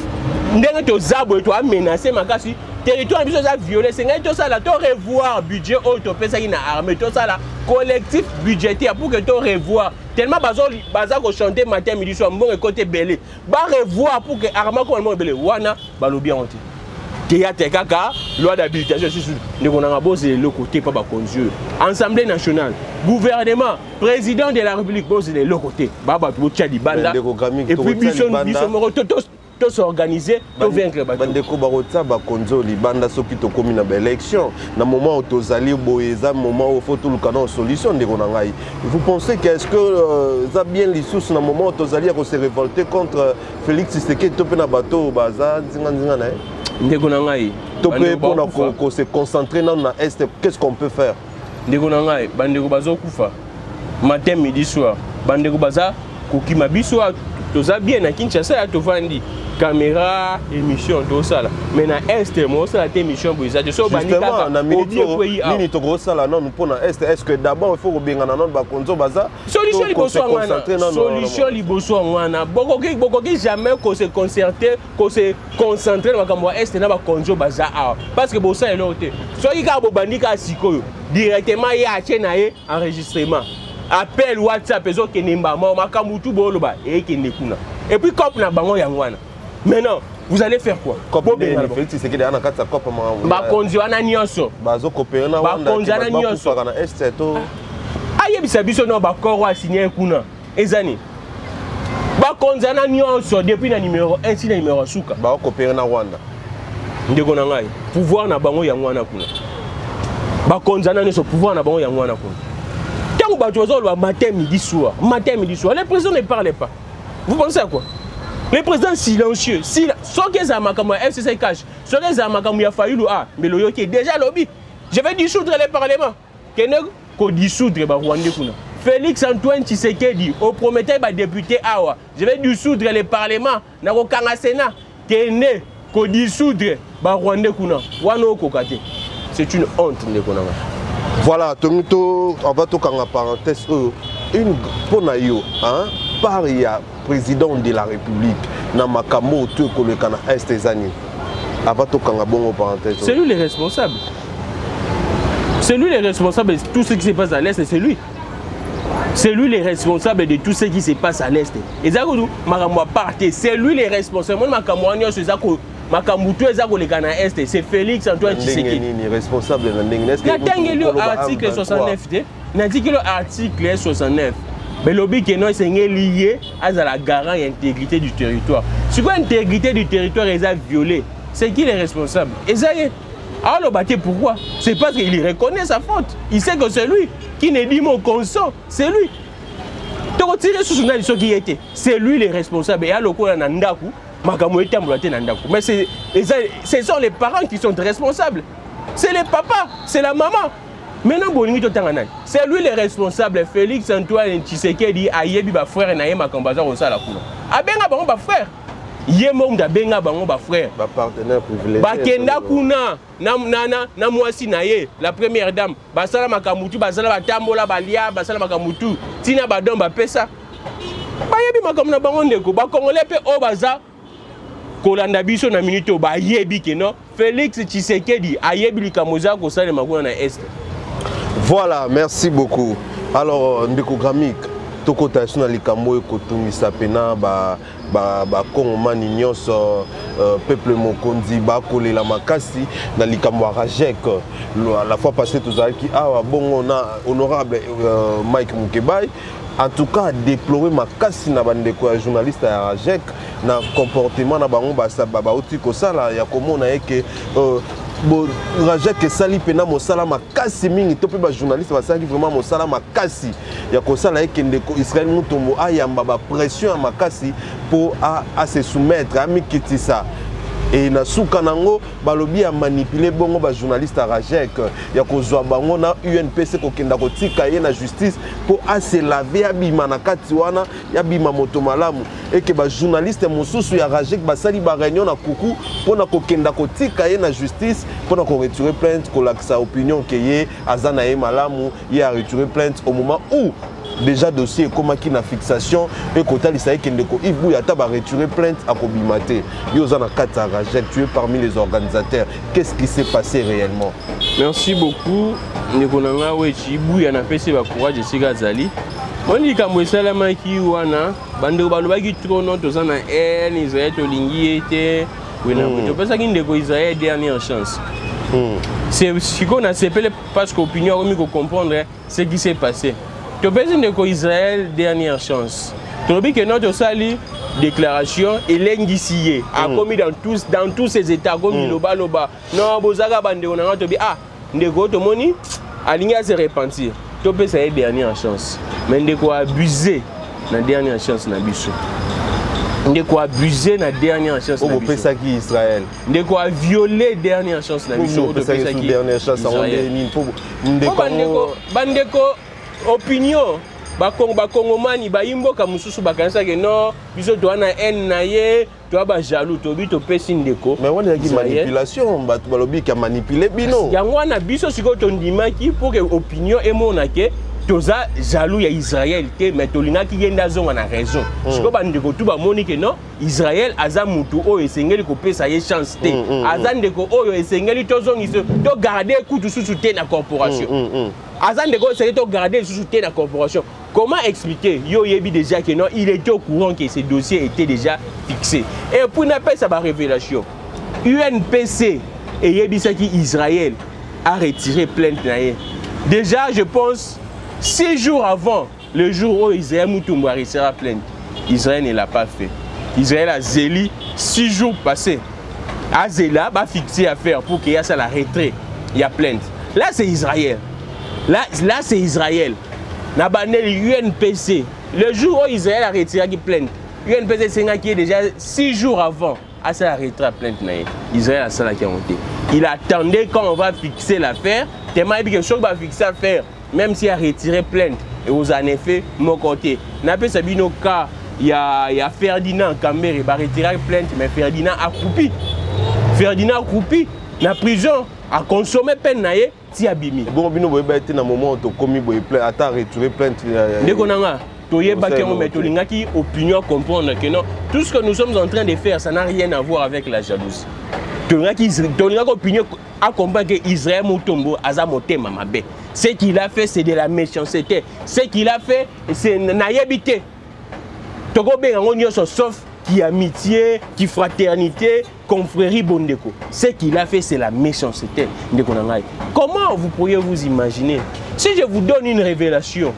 Ndenge to zabo to menacer makasi. Territoire biso za violé, c'est tout ça là. To revoir budget auto pesa ina armée. Tout ça là. Collectif budgétaire pour que to revoir. Tellement baza ko chanter matin midi soir bon côté belé. Ba revoir pour que armée comme belé. Wana balobi en théâtre kaka, loi d'habilitation, nous avons le côté pas conduire. Assemblée nationale, gouvernement, président de la République, c'est le côté. Baba Tchadi Banda. Et puis tous s'organiser, tous vaincre. Bandeko Barota Bakonzo Libanda soki to komi na élection. Na moment où tozali boyeza, moment où faut tout le canon solution de Ronangai. Vous pensez qu'est-ce que ça bien les sous na moment où tozali à se révolter contre Félix Tshisekedi topé na bateau baza nzinga na pour se concentrer dans l'Est, qu'est-ce qu'on peut faire? Bandeko bazo kufa matin midi soir bandeko baza kokima biso toza bien na Kinshasa ya tovandi caméra émission tout ça là mais na Est moi ça la émission boisa de so bandi kaka na nini to ko sala non pour na est que d'abord il faut ko benga na non ba konzo baza solution liboso ngwana bokoki jamais ko se concerter ko se concentrer na makambo Est na ba konzo baza parce que bosa elote so yika bo bandi ka sikoyo directement ya achena ye enregistrement appel WhatsApp ezo kenemba makambo tu boloba e kende kuna et puis cop na bango yangwana. Maintenant, vous allez faire quoi? Félix Tshisekedi ana kata kopa ma. Ba konzi wana nyonso. Bazo coopérer na Rwanda. Ba konzi wana nyonso. Na Est to. Ayebisa biso no ba koro a signé kuna. Ezani. Ba konzi wana nyonso depuis na numéro 1 si na numéro suka. Ba coopérer na Rwanda. Ndeko na ngai. Pouvoir na bango yangwana kuna. Ba konzi wana nyonso pouvoir na bango yangwana kuna. Tant que bato ba matin midi soir. Matin midi soir. Le président ne parlait pas. Vous pensez à quoi? Le président silencieux, sans que ça m'a comme FCC cache, sans que ça m'a comme il a fallu mais le qui est déjà lobby. Je vais dissoudre le Parlement. Qu'on dissoudre Rwanda kuna. Félix Antoine Tshisekedi au prometteur député awa. Je vais dissoudre le Parlement na ko kanga Sénat. Kene ko dissoudre Rwanda kuna. Wano kokate. C'est une honte ne konanga. Voilà, on va toquer en parenthèse une ponayo hein par ya président de la République na makambo to ko le kana Est ezani. Ava toquer en bon parenthèse. C'est lui le responsable. C'est lui le responsable de tout ce qui se passe à l'Est, c'est lui. C'est lui le responsable de tout ce qui se passe à l'Est. Et ça makambo parté, c'est lui le responsable. Moi makambo nyo c'est ça ko Makamutu ezako le kana Est, c'est Félix Antoine Tshisekedi. Ni responsable na ndenge. Est-ce que article 69 de na dit que l'article 69 mais lobby que non c'est lié à la garant et intégrité du territoire. Si quoi intégrité du territoire est violée, c'est qui est responsable? Et ça y est. Alors le bâti pourquoi? C'est parce qu'il reconnaît sa faute. Il sait que c'est lui qui ne dit mon consent, c'est lui. Donc tirer sur ce qui était, c'est lui le responsable et alors qu'on a ndaku. Mais ce sont les parents qui sont responsables. C'est les papas, c'est la maman. Maintenant, c'est lui le responsable. Félix Antoine Tshisekedi a yebi ba frère na yema kambaza ko sala kuna. Abenga bango ba frère. Yemo nda benga bango ba frère. Ba partenaire privilégié. Ba kenda kuna na mwasi na ye, la première dame. Ba sala makamutu, ba sala batambola balia, ba sala makamutu. Tina ba don ba pesa. Ba yebi makamna bango ndeko, ba congolais pe o baza kolanda biso na minute ba yebi ke non Félix Tshisekedi a yebi likamoza ko sala makuna na Est. Voilà, merci beaucoup. Alors Ndeko Gramik, tokota sur na likambo ekotungisa pena ba kongomani nyonso peuple mokonzi bakolela makasi na likambo ya Rajek. La fois passée tozalaki awa bongo na honorable Mike Mukebai en tout cas déplorer makasi na bandeko ya journaliste ya Rajek na comportement na bango bauti kosala ya komona eke Rajek esali pena mosala makasi mingi to pe ba journaliste basalaki vraiment mosala makasi ya kosala eke ndeko Israël Mutombo ayamba ba pression ya makasi pour à se soumettre à mikitisa. Et na suka nango balobi a manipuler bongo ba journaliste à Rajek ya kozwa bango na UNPC ko kenda ko tika ye na justice pour a se laver abima na kati wana ya bima moto malamu et que ba journaliste mosusu ya Rajek basali ba réunion na kuku pona ko kenda ko tika ye na justice pona ko retirer plainte ko laksa opinion que ye azana ye malamu ye a retirer plainte au moment où déjà dossier comme qui na fixation et kota lisaï kendeko Ibou yata ba retirer plainte à Kobimate yozana kata Rajek, tu es parmi les organisateurs, qu'est-ce qui s'est passé réellement? Merci beaucoup Nekonanga wechi Ibou yana pese ba courage de Siga Zali on dit kamwe salama ki wana bande balobaki trono tozana en Israël tolingi était wena to pesa ki ndeko Israël dernière chance. C'est ce qu'on a s'appelé parce qu'opinion comme comprendre ce qui s'est passé. Tu penses que Israël dernière chance. Tu dis que notre sali déclaration et l'engisier a commis dans tous ces états comme loba loba. Non, bozaga bande on a dit ah ndeko to moni aligné à se repentir. Tu penses que dernière chance. Mais ndeko abuser la dernière chance na biso. Ndeko abuser la dernière chance na biso. Ça qui Israël. Ndeko a violer dernière chance na biso. Tu penses que dernière chance ça ndeko bandeko opinion bakongomani baimboka mususu bakanisa ke non biso to na en na ye to ba jaloux to bi to pesi ndeko mais on a dit manipulation batu balobi ka manipuler bino yango wana biso siko to ndimaki pour que opinion emona ke toza jaloux ya Israël te mais tolinga ki yenda zonga na raison siko ba ndeko tu ba moni ke non Israël aza mutu oyo esengeli ko pesa ye chance te aza ndeko oyo esengeli to zongiso to garder kutu susu te na corporation. Azan de go c'est de garder sous soutien la corporation. Comment expliquer yo yebi déjà que non il était au courant que ce dossier était déjà fixé. Et pour n'appelle ça ma révélation. UNPC et yebi ça qui Israël a retiré plainte naé. Déjà je pense 6 jours avant le jour où Israël Mutombo a retiré plainte. Israël ne l'a pas fait. Israël a zéli 6 jours passés. Azela va fixer affaire pour qu'il y ait ça la retrait. Il y a plainte. Là c'est Israël. Là c'est Israël. Na banel UNPC. Le jour où Israël a retiré la plainte, UNPC c'est qui est déjà 6 jours avant à ça retiré la plainte. Israël a ça la monté. Il attendait quand on va fixer l'affaire. Tellement il que chose va fixer l'affaire, même s'il a retiré plainte. Et vous en effet mon côté. N'a pas sabi nos cas. Il y a Ferdinand Kamere, il va retirer la plainte, mais Ferdinand a coupé. Ferdinand a coupé. La prison a consommé peine naé ti abimi. Bon bino boye ba na moment to komi boye plainte ata retirer plainte. Ndeko nanga to yeba ke on metolinga ki opinion comprendre que non tout ce que nous sommes en train de faire ça n'a rien à voir avec la jalousie. Tolinga ki opinion a comprendre que Israël Mutombo aza motema mabe. Ce qu'il a fait c'est de la méchanceté. Ce qu'il a fait c'est naïbité. Toko benga nyonso sauf qui amitié, qui fraternité, confrérie bondeko. Ce qu'il a fait, c'est la méchanceté. Comment vous pourriez vous imaginer si je vous donne une révélation?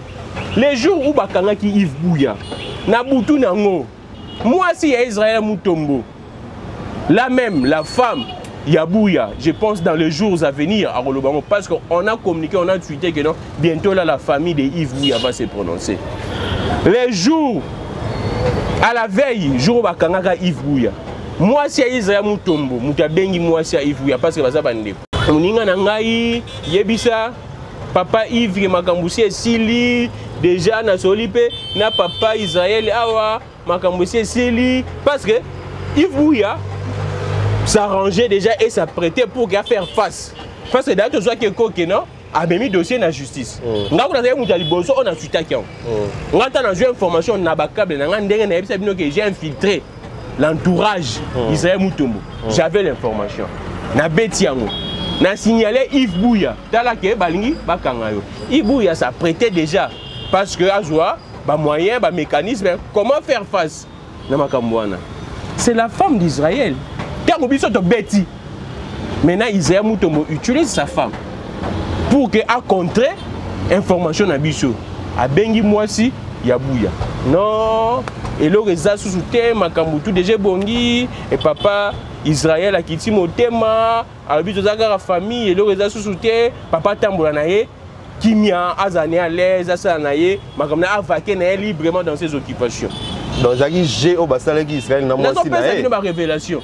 Les jours où Bakanga qui Yves Bouya, Nabutu Nango, moi si Israël Mutombo, là même la femme Yabouya, je pense dans les jours à venir à Rolobango, parce qu'on a communiqué, on a tweeté que non, bientôt là la famille de Yves Bouya va se prononcer. Les jours à la veille, jour bakangaka Yves Bouya. Moi si Israël Mutombo, mutabengi moi si Yves Bouya parce que baza bande. Moninga na ngai yebisa papa Yves makambusi esili déjà na solipe na papa Israël awa makambusi esili parce que Yves Bouya s'arrangeait déjà et s'apprêtait pour faire face. Parce que d'ailleurs, tu vois que non a mis dossier na justice. Nga ko na mutu liboso on a tuita kian. Nga ta na information na ba câble na nga ndenge na yebisa bino que j'ai infiltré l'entourage Israël Mutombo. J'avais l'information. Na beti yango. Na signalé Yves Bouya. Tala ke balingi bakanga yo. Yves Bouya s'apprêtait déjà parce que azwa moyens, mécanismes, comment faire face. C'est la femme d'Israël. Quand on dit Betty, maintenant Israël utilise sa femme pour qu'elle contrer information à Bisso. A Bengi Mwasi, Yabouya. Non, et le reza sous thème, Makambutu déjà bongi, et papa Israël a quitté mon thème, à la famille, et le reza sous thème, papa Tamboulanaye, Kimia, Azane à l'aise, Asanaye, Makamna a vaqué librement dans ses occupations. Donc, j'ai au Bassalé Israël, n'a pas révélation.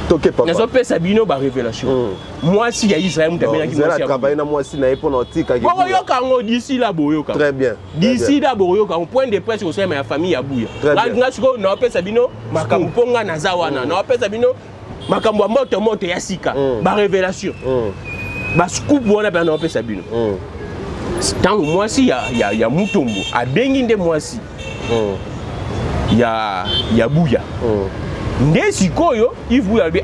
N'a pas Sabino ba révélation. Moi si il y a Israël qui travaille na moi si na pour notika qui. D'ici là boyoka. Très bien. D'ici là boyoka on point de presse au sein ma famille ya buya. Là ngasiko na pas Sabino makamponga na zawana. Na pas Sabino makambo moto ya sika. Ba révélation. Ba scoop wana ba na pas Sabino. Tant moi si ya Mutombo a benginde moi si. Ya buya. Ndé sikoyo il vous avez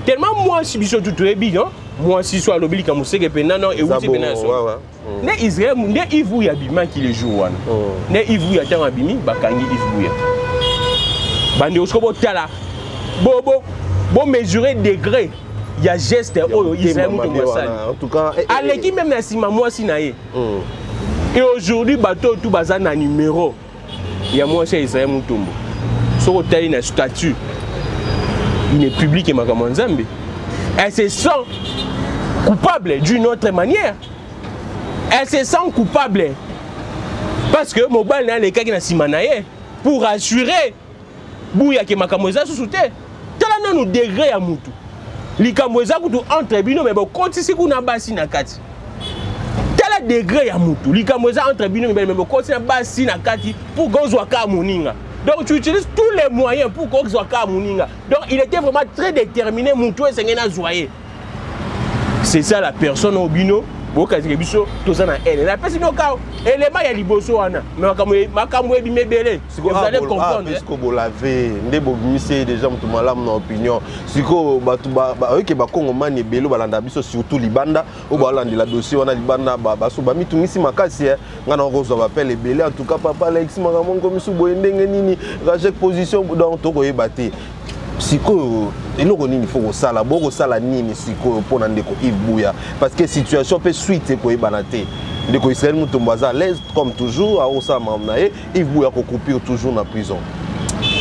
tellement moi si biso tout très bien moi si soit l'obli comme c'est que pendant et vous pendant ça né Israël né il vous y a bima qui les jour wana né il vous y a tant abimi bakangi il vous y a bande oskobo tala bo mesurer degré il y a geste oh Israël en tout cas à l'équipe même na sima moi si naé et aujourd'hui bateau tout bazana numéro il y a moi c'est Israël Mutombo sur hôtel na statut il est public et Makamanzambe. Elle se sent coupable d'une autre manière. Elle se sent coupable parce que Mobile n'a les cas qui n'a simanaye pour assurer Bouya que Makamoza sous-souté. Tel nous degré à Moutou. Likamoza Moutou entre bino mais bon quand si qu'on a bassi na kati. Tel degré à Moutou. Likamoza entre bino mais bon quand si na bassi na kati pour Gonzwaka Moninga. Donc tu utilises tous les moyens pour qu'on soit Kamuninga. Donc il était vraiment très déterminé, Moutou et Sengena Zouaye. C'est ça la personne au bino, Bokazibiso, tout ça na elle. La personne au cas, elle est mal à Liboso, mais Makamoué Bimébélé. Vous allez comprendre. Parce que vous l'avez, vous déjà mon opinion. Si vous avez un Congo man et Bélo, Balandabiso, surtout Libanda, ou Balandi la dossier, on a Libanda, Basubami, tout ici, ma casse, on a rose, on appelle les Bélé. En tout cas, papa, Alexis Maramon, comme sous Boendengeni, Rajek position dans Togo et Baté. Siko il faut que ça la bon ça la nini siko pour ndeko Yves Bouya parce que situation peut suite ko ebanate ndeko Israël Mutombo à l'aise comme toujours à osa mamnae Yves Bouya ko coupure toujours na prison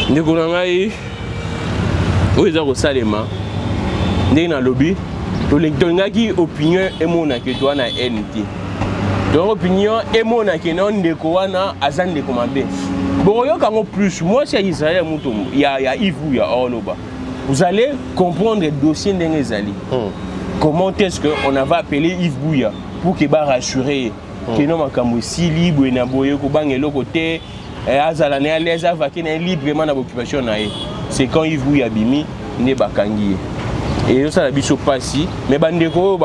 ndeko ngai oza ko salema ndenge na lobby to ngaki opinion emona ke to na NT donc opinion emona ke non ndeko wana azande ko mabe. Bon, plus, moi c'est Israël Mutombo, il y a Yves Bouya, vous allez comprendre le dossier d'Engezali. Comment est-ce qu'on va appeler Yves Bouya pour qu'il va rassurer que non makambo si libre na boye ko bangelo côté azalane à l'aise avec librement dans l'occupation naé. C'est quand Yves Bouya bimi ne bakangi. Et ça la biso passi, mais bandeko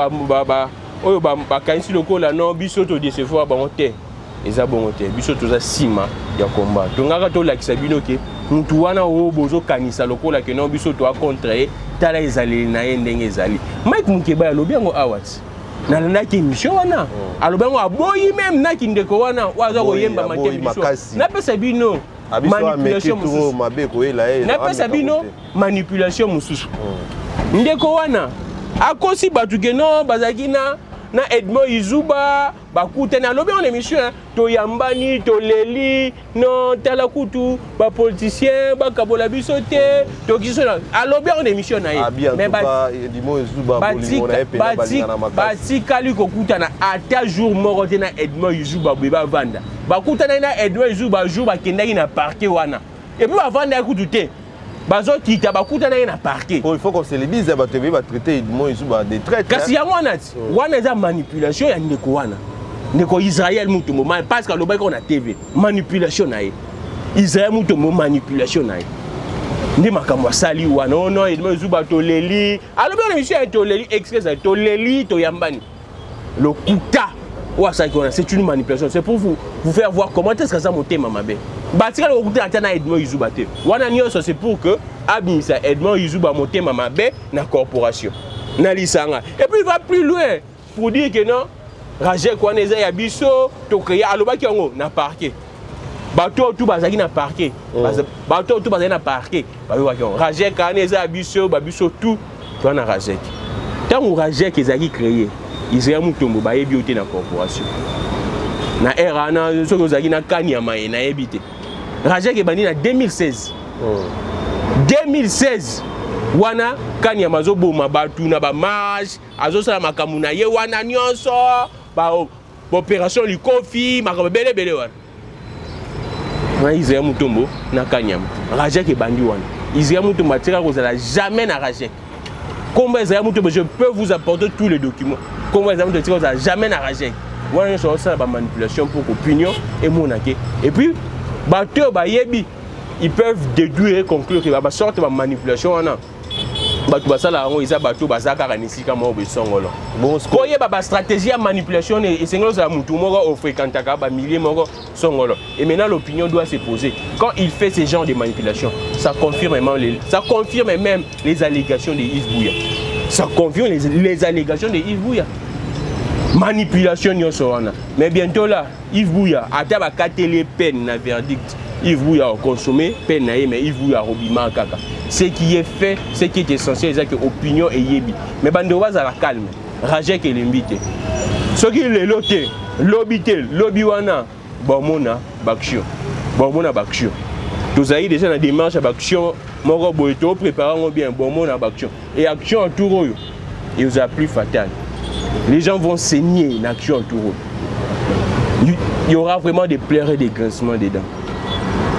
oyo bakanisi lokola non biso to décevoir ba honte. Eza bongote biso toza sima ya combat tongaka to lakisa bino ke mutu wana o bozo kanisa lokola ke non biso to a contre tala ezali na ndenge ezali Mike Mukeba alobi ngo awat na naki émission wana alobi ngo aboyi même naki ndeko wana waza ko yemba matembiso na pesa bino manipulation mususu mabe ko ela na pesa bino manipulation mususu ndeko wana akosi batu ke non bazakina na Edmond Izuba bakute na lobi en émission to yambani to leli non talakutu ba politicien ba kabola bisote to kisona a lobi en émission na mais ba Edmond Izuba bolimo na epena balingana makasi kali kokuta na ata jour moko te na Edmond Izuba beba vanda bakuta na Edmond Izuba jour bakendaki na parquet wana et puis bavanda yakutu te bazo kita bakuta na na parquet. Il faut qu'on se le dise ba TV ba traiter Edmond Izuba de traite. Kasi ya wana eza manipulation ya ndeko wana. Ndeko Israël Mutombo parce que lobaki on a TV manipulation na ye. Israël Mutombo manipulation na ye. Ndi makambo sali wana non Edmond Izuba to leli. Alors bien monsieur to leli express to leli to yambani. Le kuta c'est une manipulation. C'est pour vous faire voir comment est-ce que ça monte mamabe. Batika le kuta atana Edmond Izuba te. Wana nyoso c'est pour que abimisa Edmond Izuba monte mamabe na corporation. Na lisanga. Et puis il va plus loin pour dire que non Rajek Kwaneza ya biso to créer alobaki yango na parquet. bateau tout bazaki na parquet bateau tout bazaki na parquet bayokaki Rajek kana eza biso babiso tout to na Rajek tant Rajek ezaki créé Israël Mutombo bayebi ote na corporation na era na soki ozaki na kani ya maye na yebi te Rajek ebandi na 2016 2016 wana kani ya mazoboma batu na ba marche azosala makambo na ye wana nyonso ba opération likofi makambo belebele wana na Israël Mutombo na kanyama Rajek ebandi wana Israël Mutombo atika kozala jamais na Rajek comme Israël Mutombo je peux vous apporter tous les documents comme Israël Mutombo atika kozala jamais na Rajek wana nyonso osala ba manipulation pour opinion et monake et puis bato ba yebi ils peuvent déduire et conclure que ba sorte ba manipulation wana bato basala ngo isa bato bazaka kanisika mo besongolo bon koye ba stratégie ya manipulation et sengolo za mutu moko au fréquentaka ba milliers moko songolo et maintenant l'opinion doit se poser quand il fait ce genre de manipulation ça confirme même les allégations de Yves Bouya ça confirme les allégations de Yves Bouya manipulation nyonso wana mais bientôt là Yves Bouya ata ba katele peine na verdict Yves Bouya a consommé peine na mais Yves Bouya robima kaka ce qui est fait, ce qui est essentiel, c'est que l'opinion est yebi. Mais bande waza la calme. Rajek est l'invité. Ce qui est l'autre, lobby wana, bomona bakshio. Bomona bakshio. Tous avez déjà une démarche à bakshio, moro boito préparant bien bomona bakshio. Et action en tour et vous a plus fatal. Les gens vont saigner une action en tour. Il y aura vraiment des pleurs et des grincements dedans.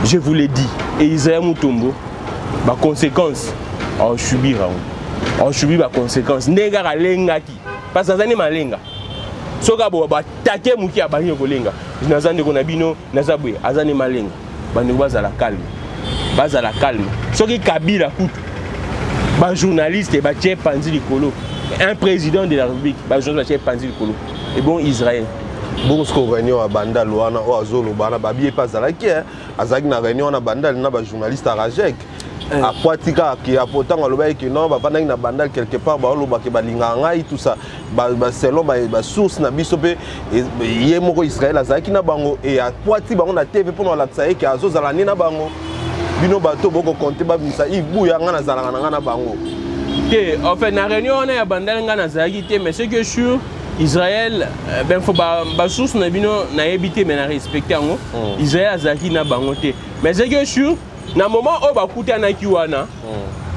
Je vous l'ai dit. Et Israël Mutombo. Ba conséquence on subir ba conséquence nenga kalengaki parce que azani malenga soka bo ba take muki abanye kolenga nazande ko na bino nazabuye azani malenga bandi bazala calme soki Kabila kutu ba journaliste ba tie panzi likolo un président de la République ba journaliste tie panzi likolo et bon Israël bon ce qu'on réunion à Bandal wana o azolo bana babié pas zalaki azaki na réunion na Bandal na ba journaliste à Rajek à Poitika qui a pourtant le que non va na Bandal quelque part ba lo ba ke balinga ngai tout ça ba selon ba source na biso pe ye moko Israël azaki na bango et à Poiti bango na TV pour la tsaye que azozala ni na bango bino bato boko compter ba bisa ibu ya ngana zala na bango te en fait na réunion on a Bandal ngana zaki te mais c'est que sur Israël ben faut ba source na bino na habité mais na respecter ngo Israël azaki na bango te mais c'est que sur na moment où bakutanaki wana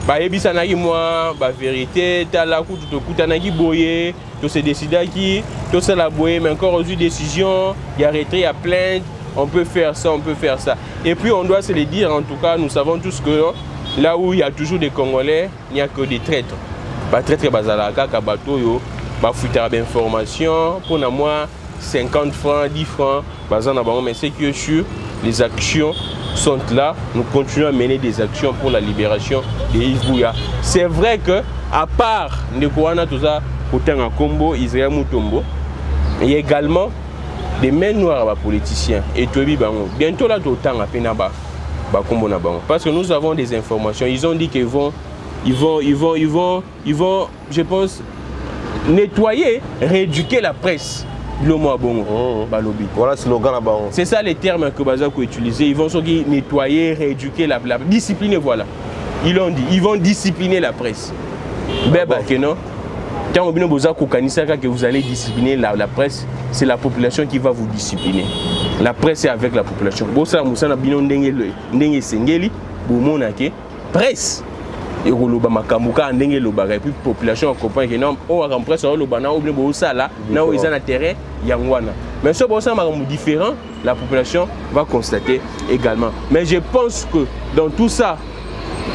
bayebisanaki moi ba vérité tala kutu to kutanaki boye to se décidaki to ça la boye mais encore aujourd'hui décision il y a retrait il y a plainte on peut faire ça et puis on doit se le dire en tout cas nous savons tous que là où il y a toujours des Congolais il n'y a que des traîtres ba traître bazalaka ka bato yo ba fuitera d'informations pour na moi 50 francs 10 francs bazana bango mais c'est que sur les actions sont là, nous continuons à mener des actions pour la libération de Yves Bouya. C'est vrai que, à part Ndekouana, tout ça, Kotanga Kombo, Israël Mutombo, il y a également des mains noires à politiciens. Et Tobi Bango. Bientôt là, tout le temps, à Penaba, Kombo Nabango. Parce que nous avons des informations. Ils ont dit qu'ils vont, je pense, nettoyer, rééduquer la presse. Voilà slogan là-bas. C'est ça les termes que Bazako utilisait. Ils vont nettoyer, rééduquer la discipliner, voilà. Ils l'ont dit, ils vont discipliner la presse. Que non. Quand vous allez discipliner la presse, c'est la population qui va vous discipliner. La presse est avec la population. Presse. Et la population comprend que non, on va presse au Lobana ou bien ça là, là où ils ont intérêt, Yangwana. Mais ce bon ça différent, la population va constater également. Mais je pense que dans tout ça,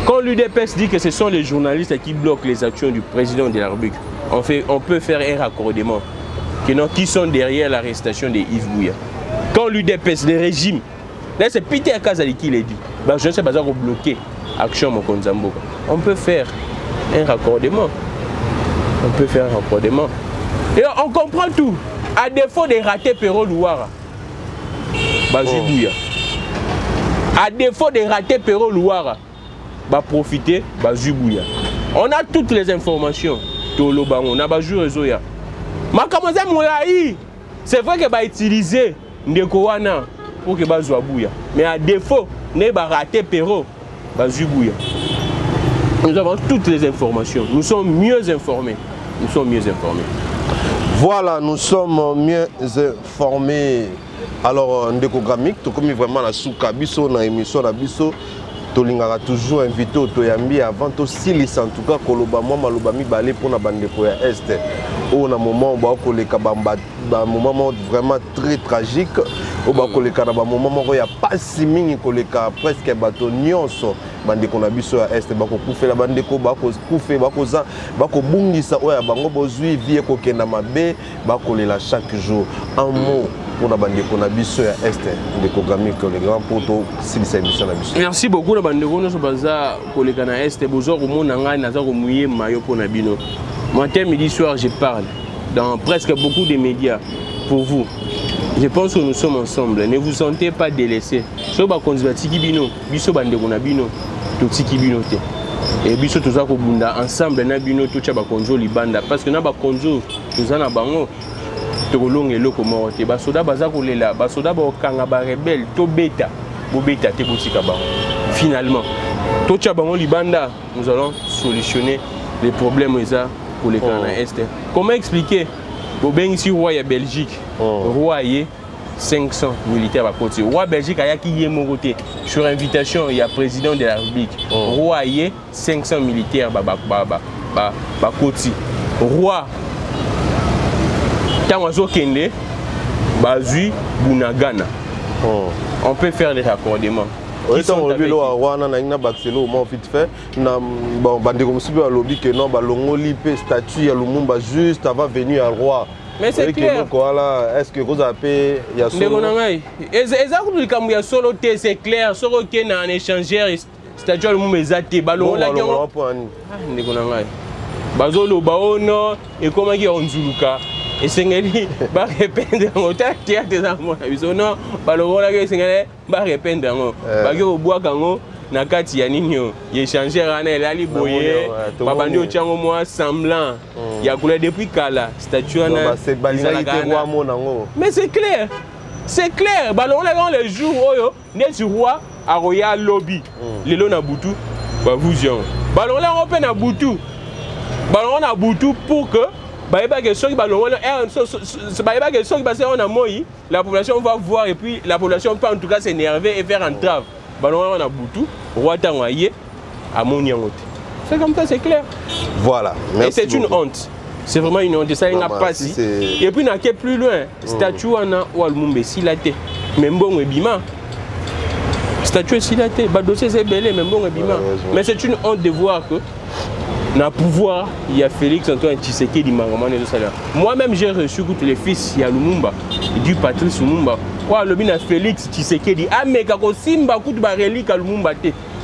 quand l'UDPS dit que ce sont les journalistes qui bloquent les actions du président de la République, on peut faire un raccordement. Qui sont derrière l'arrestation de Yves Bouya. Quand l'UDPS, le régime, là c'est Peter Kazali qui l'a dit, je ne sais pas comment bloquer l'action Mokonzamboka. On peut faire un raccordement. Et on comprend tout. À défaut de rater Pero Louara, Bouya. À défaut de rater Pero Louara, profiter Bouya. On a toutes les informations. On a Bajou Rezoya. C'est vrai que va utiliser Ndekowana pour que bazwa bouya. Mais à défaut, ne ba raté Perrault, bazu bouya. Nous avons toutes les informations. Nous sommes mieux informés. Nous sommes mieux informés. Voilà, nous sommes mieux informés. Alors, Ndeko Gramik, tu comme vraiment la souka biso na émission la biso. Tolingaka toujours invité au Toyambi avant aussi en tout cas koloba moi maloba mi balé pour na bandeko ya est. On a un moment où un moment vraiment très tragique. Au bas koleka na ba moment où il y a pas si mingi koleka presque bato nyonso bandeko na biso ya est bako kufela bandeko bako kufe bako za bako bungisa oya bango bozui vie ko kenda mabe bako lela chaque jour un mot pour la bandeko na biso ya est ndeko Gramik le grand poto silisa émission na biso. Merci beaucoup na bandeko no so baza koleka na est bozo ko mona ngai naza ko muye mayo po na bino. Matin, midi, soir, je parle dans presque beaucoup de médias pour vous. Je pense que nous sommes ensemble. Ne vous sentez pas délaissés. Si vous avez tiki bino, biso bandeko na bino, to tiki bino te. Et biso toza ko bunda ensemble na bino to cha ba konzo libanda parce que na ba konzo toza na bango to kolonga eloko moko te. Ba soda baza kolela, ba soda ba okanga ba rebelle to beta, bo beta te botika bango. Finalement, to cha bango libanda, nous allons solutionner les problèmes eza pour les canaux est. Comment expliquer Bobeng ici roi ya Belgique, roi yé 500 militaires à côté. Roi Belgique a qui yé mon côté sur invitation il y a président de la République. Roi yé 500 militaires ba côté. Roi Tangazo Kende Bazui Bunagana. On peut faire des raccordements. Oui, on a vu le roi na ina Baxelo mo vite fait na bandeko musibi alobi que non ba longoli pe statue ya Lumumba juste avant venir au roi. Mais c'est clair. Est-ce que vous avez ya solo? Ndeko na ngai. Ezakulu likambo ya solo te c'est clair. Soko ke na en échangeur statue ya Lumumba ezate ba longola yango. Ndeko na ngai. Bazolo baono et comment qui onzuluka. Et Sengeli va répandre en théâtre des amours. Ils non, balongola que Sengeli va répandre en bagi au bois kango na kati ya ninyo. Il échanger rana elali boye. Babandi o tiango moi semblant. Il y a coulé depuis kala statue na. C'est balinalité roi monango. Mais c'est clair. C'est clair. Balongola quand les jours oyo né sur roi à Royal Lobby. Lelo na butu ba vision. Balongola on peut na butu. Balongola na butu pour que la population va voir et puis la population peut en tout cas s'énerver et faire entrave. On a Boutou, roi Tangoye, à Moniangote. C'est comme ça, c'est clair. Voilà. Et c'est une honte. C'est vraiment une honte. Ça n'a pas si. Et puis, on a plus loin. Statue ou Lumumba, si la tête. Même bon et bima. Statue si la tête. Dossier c'est belé, même bon et bima. Mais c'est une honte de voir que. Dans le pouvoir, il y a Félix Antoine Tshisekedi Mangamane de Salah. Moi-même, j'ai reçu tous les fils, il y a Lumumba, du Patrice Lumumba. Le bin a Félix Tshisekedi. Ah, mais quand on simba coup de relique à Lumumba,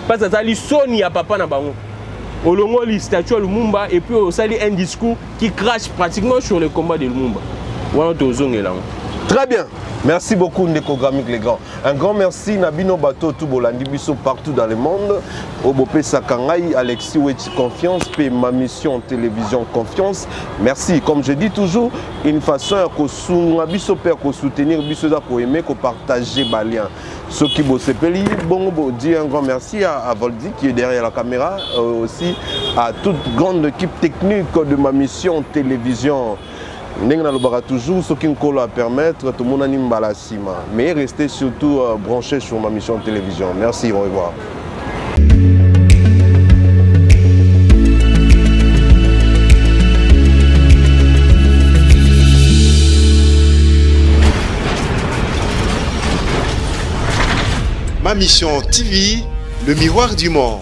parce que ça lui sonne, il y a papa na bango. Au long de statue à Lumumba, et puis au sali un discours qui crache pratiquement sur le combat de Lumumba. Très bien. Merci beaucoup Ndeko Gramik les grands. Un grand merci Nabino Bato Toubolandi Biso partout dans le monde. Obope Sakangai, Alexis Weti Confiance, P ma mission télévision Confiance. Merci. Comme je dis toujours, une façon de soutenir Biso da ko aimer, ko partager balien. Ceux qui bossent peli, bon dire un grand merci à Voldi qui est derrière la caméra, aussi à toute grande équipe technique de ma mission télévision. Nous toujours ce qui nous à permettre tout le monde à mais restez surtout branchés sur ma mission de télévision. Merci, au revoir. Ma mission TV, le miroir du monde.